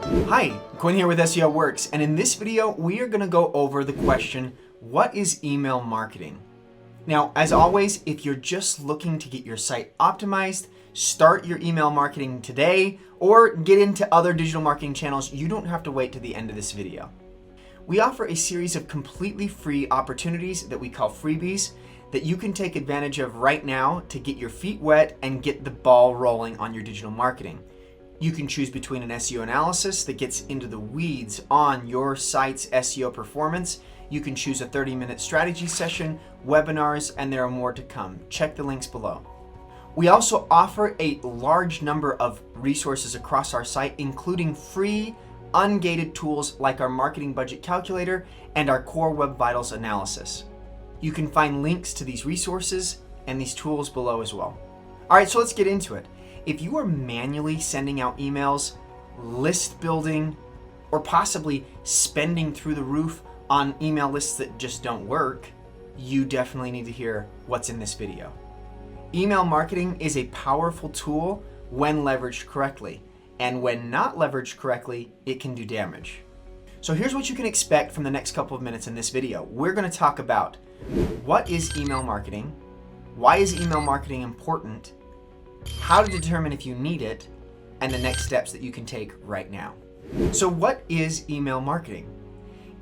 Hi, Quinn here with SEO Works, and in this video we are going to go over the question, what is email marketing? Now, as always, if you're just looking to get your site optimized, start your email marketing today, or get into other digital marketing channels, you don't have to wait to the end of this video. We offer a series of completely free opportunities that we call freebies that you can take advantage of right now to get your feet wet and get the ball rolling on your digital marketing. You can choose between an SEO analysis that gets into the weeds on your site's SEO performance. You can choose a 30-minute strategy session, webinars, and there are more to come. Check the links below. We also offer a large number of resources across our site, including free, ungated tools like our marketing budget calculator and our core web vitals analysis. You can find links to these resources and these tools below as well. All right, so let's get into it. If you are manually sending out emails, list building, or possibly spending through the roof on email lists that just don't work, you definitely need to hear what's in this video. Email marketing is a powerful tool when leveraged correctly, and when not leveraged correctly, it can do damage. So here's what you can expect from the next couple of minutes in this video. We're going to talk about what is email marketing, why is email marketing important, how to determine if you need it, and the next steps that you can take right now. So what is email marketing?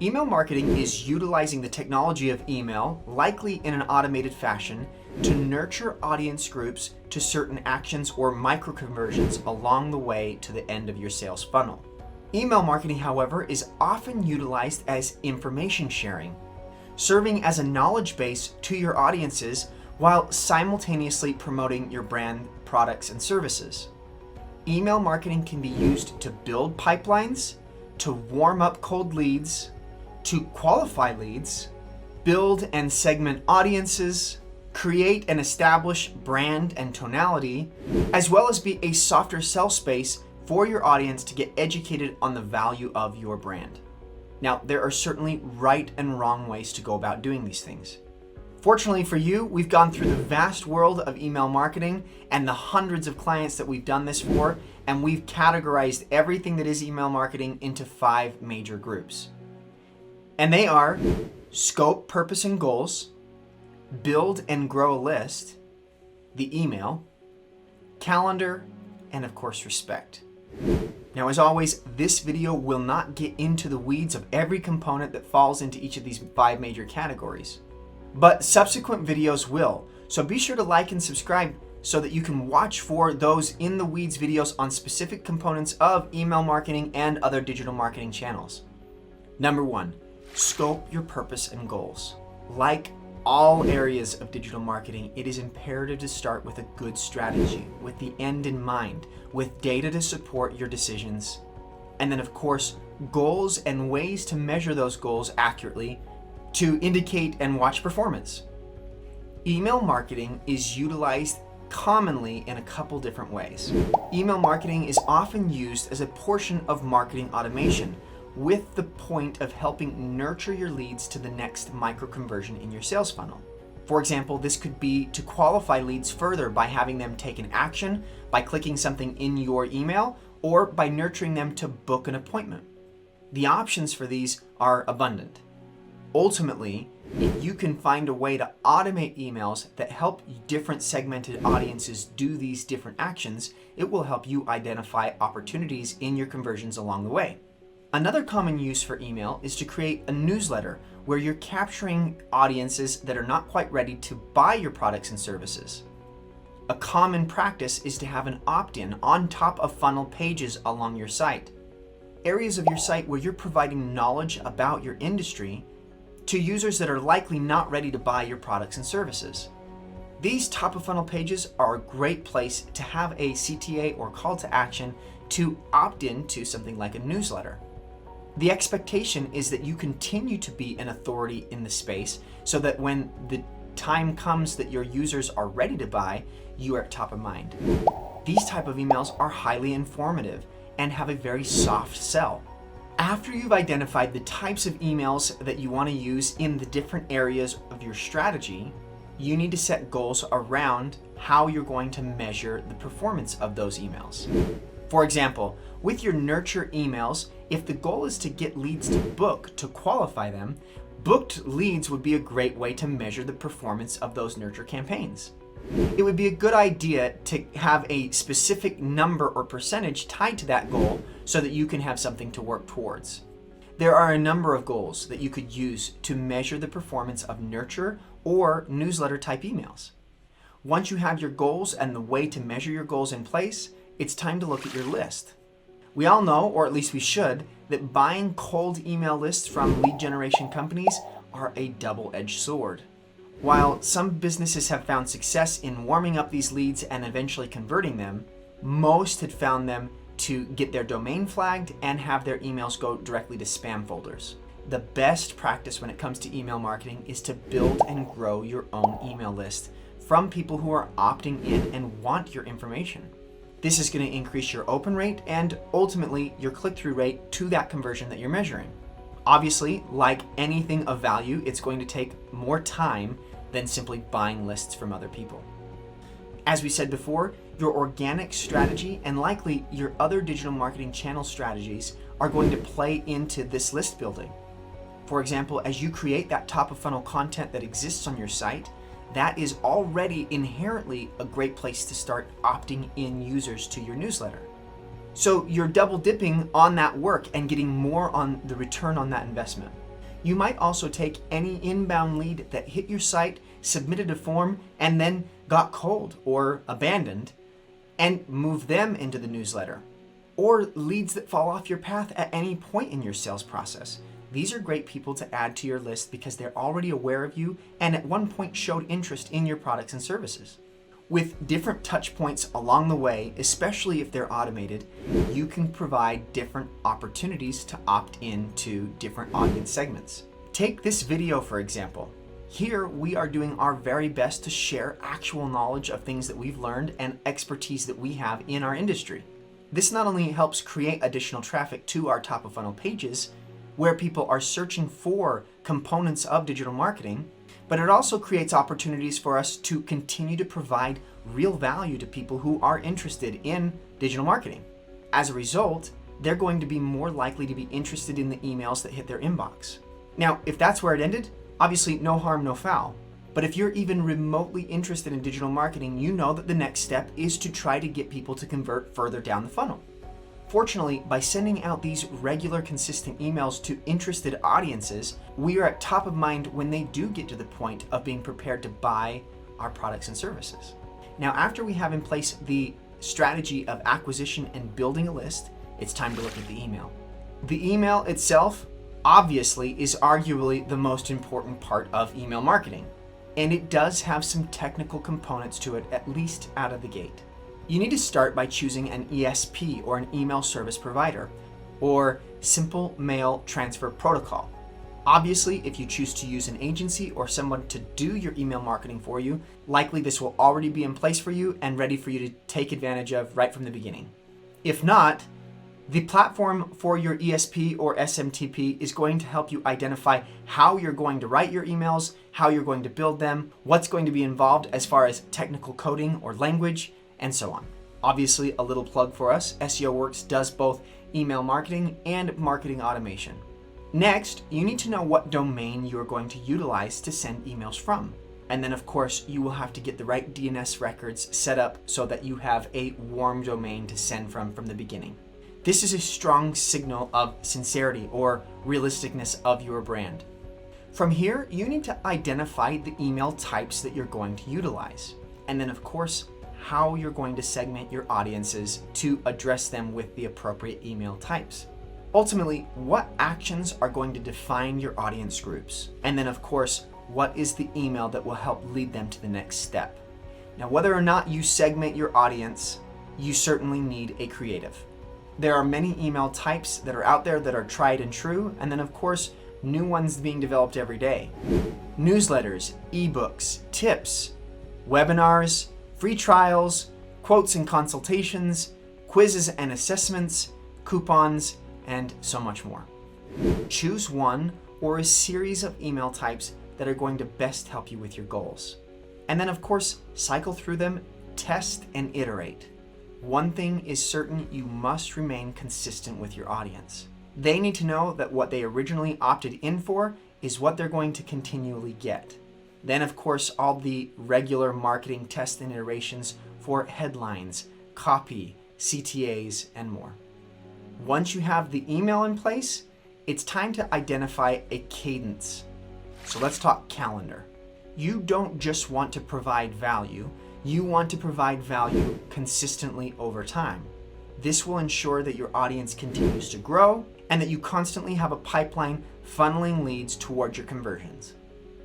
Email marketing is utilizing the technology of email, likely in an automated fashion, to nurture audience groups to certain actions or micro-conversions along the way to the end of your sales funnel. Email marketing, however, is often utilized as information sharing, serving as a knowledge base to your audiences while simultaneously promoting your brand, products, and services. Email marketing can be used to build pipelines, to warm up cold leads, to qualify leads, build and segment audiences, create and establish brand and tonality, as well as be a softer sell space for your audience to get educated on the value of your brand. Now, there are certainly right and wrong ways to go about doing these things. Fortunately for you, we've gone through the vast world of email marketing and the hundreds of clients that we've done this for, and we've categorized everything that is email marketing into 5 major groups. And they are scope, purpose, and goals, build and grow a list, the email, calendar, and of course, respect. Now, as always, this video will not get into the weeds of every component that falls into each of these 5 major categories, but subsequent videos will. So be sure to like and subscribe so that you can watch for those in the weeds videos on specific components of email marketing and other digital marketing channels. Number 1, scope your purpose and goals. Like all areas of digital marketing, it is imperative to start with a good strategy, with the end in mind, with data to support your decisions, and then of course, goals and ways to measure those goals accurately to indicate and watch performance. Email marketing is utilized commonly in a couple different ways. Email marketing is often used as a portion of marketing automation with the point of helping nurture your leads to the next micro conversion in your sales funnel. For example, this could be to qualify leads further by having them take an action, by clicking something in your email, or by nurturing them to book an appointment. The options for these are abundant. Ultimately, if you can find a way to automate emails that help different segmented audiences do these different actions, it will help you identify opportunities in your conversions along the way. Another common use for email is to create a newsletter where you're capturing audiences that are not quite ready to buy your products and services. A common practice is to have an opt-in on top of funnel pages along your site. Areas of your site where you're providing knowledge about your industry to users that are likely not ready to buy your products and services. These top of funnel pages are a great place to have a CTA or call to action to opt in to something like a newsletter. The expectation is that you continue to be an authority in the space so that when the time comes that your users are ready to buy, you are top of mind. These type of emails are highly informative and have a very soft sell. After you've identified the types of emails that you want to use in the different areas of your strategy, you need to set goals around how you're going to measure the performance of those emails. For example, with your nurture emails, if the goal is to get leads to book to qualify them, booked leads would be a great way to measure the performance of those nurture campaigns. It would be a good idea to have a specific number or percentage tied to that goal so that you can have something to work towards. There are a number of goals that you could use to measure the performance of nurture or newsletter type emails. Once you have your goals and the way to measure your goals in place, it's time to look at your list. We all know, or at least we should, that buying cold email lists from lead generation companies are a double-edged sword. While some businesses have found success in warming up these leads and eventually converting them, most had found them to get their domain flagged and have their emails go directly to spam folders. The best practice when it comes to email marketing is to build and grow your own email list from people who are opting in and want your information. This is going to increase your open rate and ultimately your click-through rate to that conversion that you're measuring. Obviously, like anything of value, it's going to take more time than simply buying lists from other people. As we said before, your organic strategy and likely your other digital marketing channel strategies are going to play into this list building. For example, as you create that top of funnel content that exists on your site, that is already inherently a great place to start opting in users to your newsletter. So you're double dipping on that work and getting more on the return on that investment. You might also take any inbound lead that hit your site, submitted a form, and then got cold or abandoned, and move them into the newsletter. Or leads that fall off your path at any point in your sales process. These are great people to add to your list because they're already aware of you and at one point showed interest in your products and services. With different touch points along the way, especially if they're automated, you can provide different opportunities to opt in to different audience segments. Take this video, for example. Here, we are doing our very best to share actual knowledge of things that we've learned and expertise that we have in our industry. This not only helps create additional traffic to our top of funnel pages, where people are searching for components of digital marketing, but it also creates opportunities for us to continue to provide real value to people who are interested in digital marketing. As a result, they're going to be more likely to be interested in the emails that hit their inbox. Now, if that's where it ended, obviously no harm, no foul. But if you're even remotely interested in digital marketing, you know that the next step is to try to get people to convert further down the funnel. Fortunately, by sending out these regular, consistent emails to interested audiences, we are at top of mind when they do get to the point of being prepared to buy our products and services. Now, after we have in place the strategy of acquisition and building a list, it's time to look at the email. The email itself, obviously, is arguably the most important part of email marketing, and it does have some technical components to it, at least out of the gate. You need to start by choosing an ESP or an email service provider, or Simple Mail Transfer Protocol. Obviously, if you choose to use an agency or someone to do your email marketing for you, likely this will already be in place for you and ready for you to take advantage of right from the beginning. If not, the platform for your ESP or SMTP is going to help you identify how you're going to write your emails, how you're going to build them, what's going to be involved as far as technical coding or language, and so on. Obviously, a little plug for us, SEO Works does both email marketing and marketing automation. Next, you need to know what domain you are going to utilize to send emails from. And then of course, you will have to get the right DNS records set up so that you have a warm domain to send from the beginning. This is a strong signal of sincerity or realisticness of your brand. From here, you need to identify the email types that you're going to utilize. And then of course, how you're going to segment your audiences to address them with the appropriate email types. Ultimately, what actions are going to define your audience groups? And then of course, what is the email that will help lead them to the next step? Now, whether or not you segment your audience, you certainly need a creative. There are many email types that are out there that are tried and true, and then of course, new ones being developed every day. Newsletters, ebooks, tips, webinars, free trials, quotes and consultations, quizzes and assessments, coupons, and so much more. Choose one or a series of email types that are going to best help you with your goals. And then of course, cycle through them, test and iterate. one thing is certain: you must remain consistent with your audience. They need to know that what they originally opted in for is what they're going to continually get. Then, of course, all the regular marketing tests and iterations for headlines, copy, CTAs, and more. Once you have the email in place, it's time to identify a cadence. So let's talk calendar. You don't just want to provide value, you want to provide value consistently over time. This will ensure that your audience continues to grow and that you constantly have a pipeline funneling leads toward your conversions.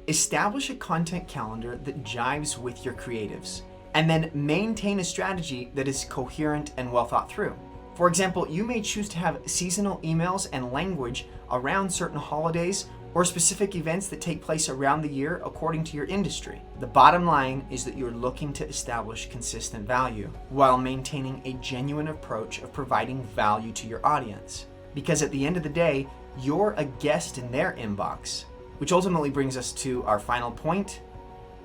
Establish a content calendar that jives with your creatives, and then maintain a strategy that is coherent and well thought through. For example, you may choose to have seasonal emails and language around certain holidays or specific events that take place around the year according to your industry. The bottom line is that you're looking to establish consistent value while maintaining a genuine approach of providing value to your audience. Because at the end of the day, you're a guest in their inbox. Which ultimately brings us to our final point: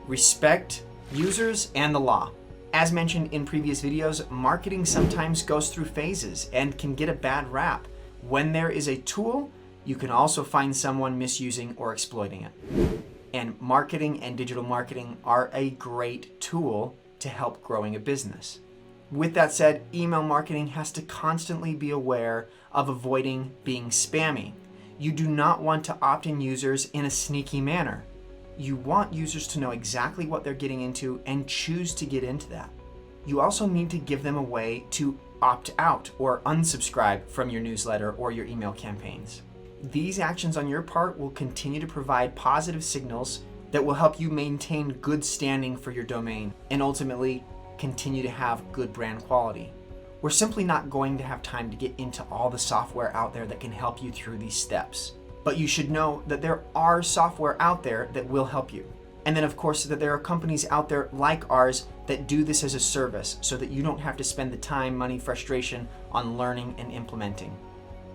respect users and the law. As mentioned in previous videos, marketing sometimes goes through phases and can get a bad rap. When there is a tool, you can also find someone misusing or exploiting it. And marketing and digital marketing are a great tool to help growing a business. With that said, email marketing has to constantly be aware of avoiding being spammy. You do not want to opt in users in a sneaky manner. You want users to know exactly what they're getting into and choose to get into that. You also need to give them a way to opt out or unsubscribe from your newsletter or your email campaigns. These actions on your part will continue to provide positive signals that will help you maintain good standing for your domain and ultimately continue to have good brand quality. We're simply not going to have time to get into all the software out there that can help you through these steps. But you should know that there are software out there that will help you. And then of course that there are companies out there like ours that do this as a service so that you don't have to spend the time, money, frustration on learning and implementing.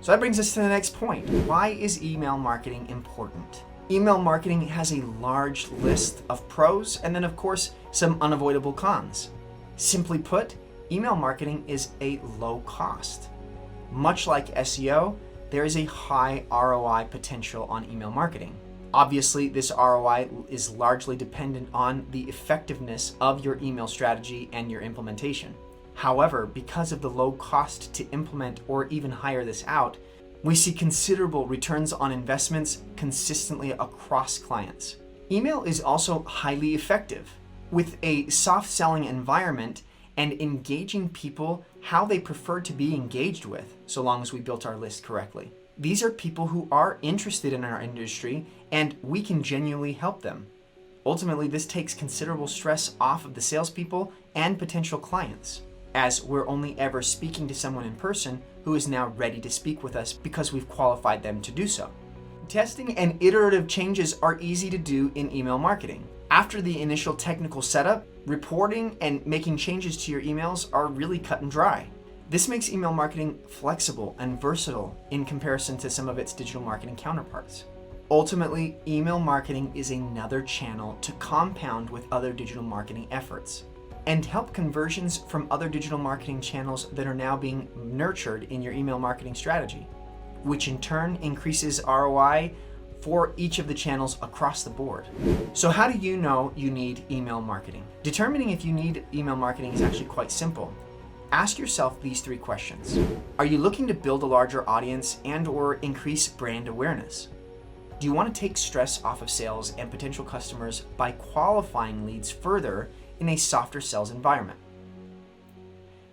So that brings us to the next point. Why is email marketing important? Email marketing has a large list of pros and then of course some unavoidable cons. Simply put, email marketing is a low cost. Much like SEO, there is a high ROI potential on email marketing. Obviously, this ROI is largely dependent on the effectiveness of your email strategy and your implementation. However, because of the low cost to implement or even hire this out, we see considerable returns on investments consistently across clients. Email is also highly effective. With a soft selling environment and engaging people how they prefer to be engaged with, so long as we built our list correctly. These are people who are interested in our industry and we can genuinely help them. Ultimately, this takes considerable stress off of the salespeople and potential clients, as we're only ever speaking to someone in person who is now ready to speak with us because we've qualified them to do so. Testing and iterative changes are easy to do in email marketing. After the initial technical setup, reporting and making changes to your emails are really cut and dry. This makes email marketing flexible and versatile in comparison to some of its digital marketing counterparts. Ultimately, email marketing is another channel to compound with other digital marketing efforts and help conversions from other digital marketing channels that are now being nurtured in your email marketing strategy, which in turn increases ROI for each of the channels across the board. So how do you know you need email marketing? Determining if you need email marketing is actually quite simple. Ask yourself these 3 questions. Are you looking to build a larger audience and/or increase brand awareness? Do you want to take stress off of sales and potential customers by qualifying leads further in a softer sales environment?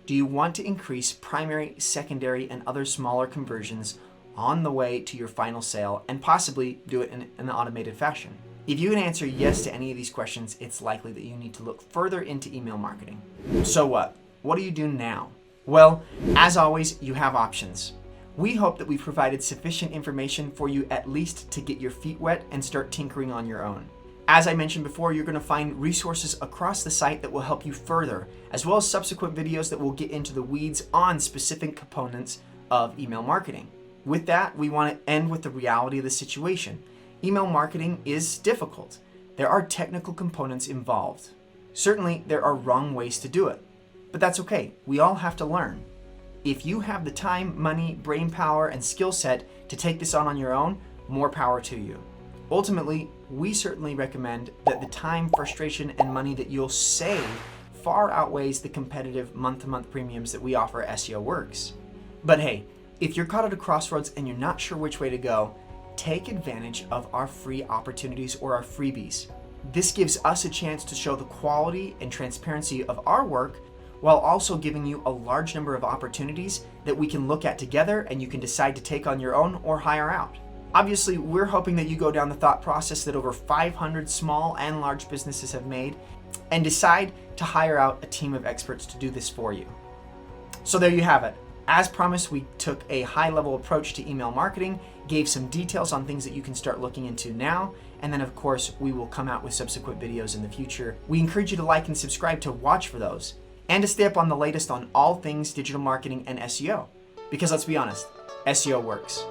Do you want to increase primary, secondary, and other smaller conversions on the way to your final sale and possibly do it in an automated fashion? If you can answer yes to any of these questions, it's likely that you need to look further into email marketing. So what? What do you do now? Well, as always, you have options. We hope that we've provided sufficient information for you at least to get your feet wet and start tinkering on your own. As I mentioned before, you're going to find resources across the site that will help you further, as well as subsequent videos that will get into the weeds on specific components of email marketing. With that, we want to end with the reality of the situation. Email marketing is difficult. There are technical components involved. Certainly, there are wrong ways to do it. But that's okay. We all have to learn. If you have the time, money, brain power, and skill set to take this on your own, more power to you. Ultimately, we certainly recommend that the time, frustration, and money that you'll save far outweighs the competitive month-to-month premiums that we offer at SEO Works. But hey, if you're caught at a crossroads and you're not sure which way to go, take advantage of our free opportunities or our freebies. This gives us a chance to show the quality and transparency of our work while also giving you a large number of opportunities that we can look at together and you can decide to take on your own or hire out. Obviously, we're hoping that you go down the thought process that over 500 small and large businesses have made and decide to hire out a team of experts to do this for you. So there you have it. As promised, we took a high-level approach to email marketing, gave some details on things that you can start looking into now, and then of course, we will come out with subsequent videos in the future. We encourage you to like and subscribe to watch for those, and to stay up on the latest on all things digital marketing and SEO. Because let's be honest, SEO works.